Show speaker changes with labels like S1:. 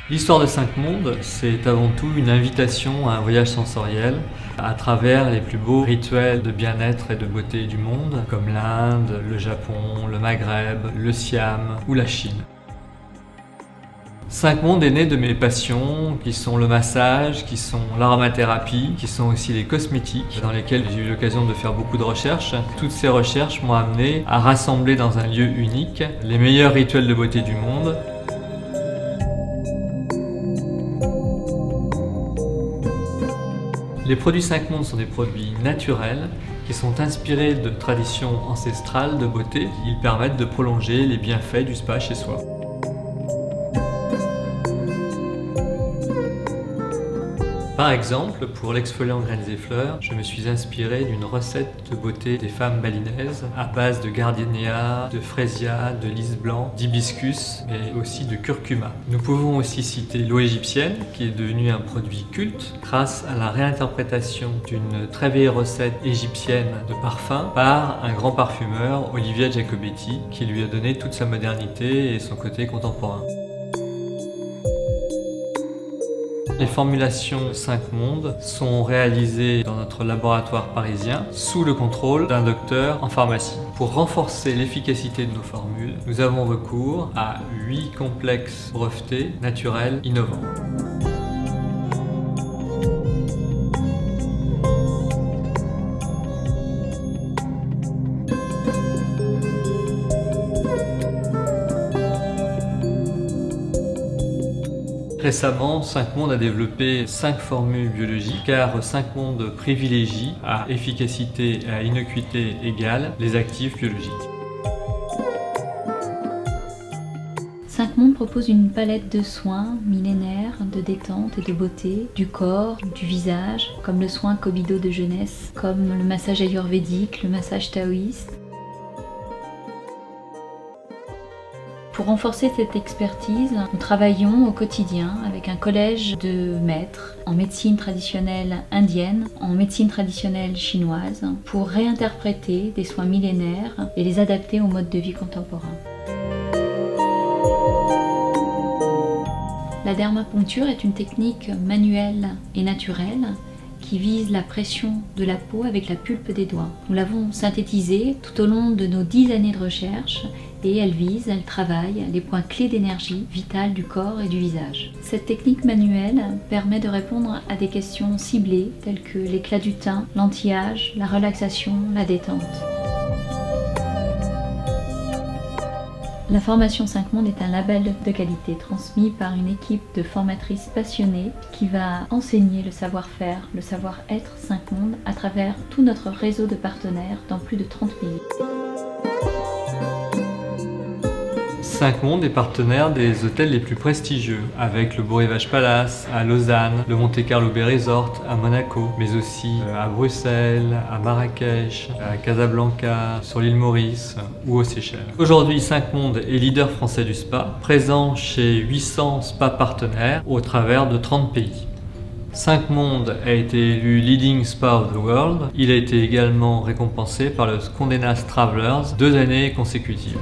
S1: L'histoire de 5 mondes, c'est avant tout une invitation à un voyage sensoriel à travers les plus beaux rituels de bien-être et de beauté du monde, comme l'Inde, le Japon, le Maghreb, le Siam ou la Chine. 5 mondes est né de mes passions, qui sont le massage, qui sont l'aromathérapie, qui sont aussi les cosmétiques, dans lesquels j'ai eu l'occasion de faire beaucoup de recherches. Toutes ces recherches m'ont amené à rassembler dans un lieu unique les meilleurs rituels de beauté du monde. Les produits 5 mondes sont des produits naturels qui sont inspirés de traditions ancestrales de beauté. Ils permettent de prolonger les bienfaits du spa chez soi. Par exemple, pour l'exfoliant graines et fleurs, je me suis inspiré d'une recette de beauté des femmes balinaises à base de gardénia, de frésia, de lys blanc, d'hibiscus et aussi de curcuma. Nous pouvons aussi citer l'eau égyptienne qui est devenue un produit culte grâce à la réinterprétation d'une très vieille recette égyptienne de parfum par un grand parfumeur, Olivier Giacobetti, qui lui a donné toute sa modernité et son côté contemporain. Les formulations 5 mondes sont réalisées dans notre laboratoire parisien sous le contrôle d'un docteur en pharmacie. Pour renforcer l'efficacité de nos formules, nous avons recours à 8 complexes brevetés naturels innovants. Récemment, 5 mondes a développé 5 formules biologiques car 5 mondes privilégient à efficacité et à innocuité égale les actifs biologiques.
S2: 5 mondes propose une palette de soins millénaires, de détente et de beauté, du corps, du visage, comme le soin Kobido de jeunesse, comme le massage ayurvédique, le massage taoïste. Pour renforcer cette expertise, nous travaillons au quotidien avec un collège de maîtres en médecine traditionnelle indienne, en médecine traditionnelle chinoise, pour réinterpréter des soins millénaires et les adapter au mode de vie contemporain. La dermapuncture est une technique manuelle et naturelle qui vise la pression de la peau avec la pulpe des doigts. Nous l'avons synthétisée tout au long de nos 10 années de recherche et elle travaille les points clés d'énergie vitale du corps et du visage. Cette technique manuelle permet de répondre à des questions ciblées telles que l'éclat du teint, l'anti-âge, la relaxation, la détente. La formation 5 mondes est un label de qualité transmis par une équipe de formatrices passionnées qui va enseigner le savoir-faire, le savoir-être 5 mondes à travers tout notre réseau de partenaires dans plus de 30 pays.
S1: 5 mondes est partenaire des hôtels les plus prestigieux, avec le Beau Rivage Palace à Lausanne, le Monte Carlo Bay Resort à Monaco, mais aussi à Bruxelles, à Marrakech, à Casablanca, sur l'île Maurice ou aux Seychelles. Aujourd'hui, 5 mondes est leader français du spa, présent chez 800 spas partenaires au travers de 30 pays. 5 mondes a été élu Leading Spa of the World. Il a été également récompensé par le Condé Nast Travelers 2 années consécutives.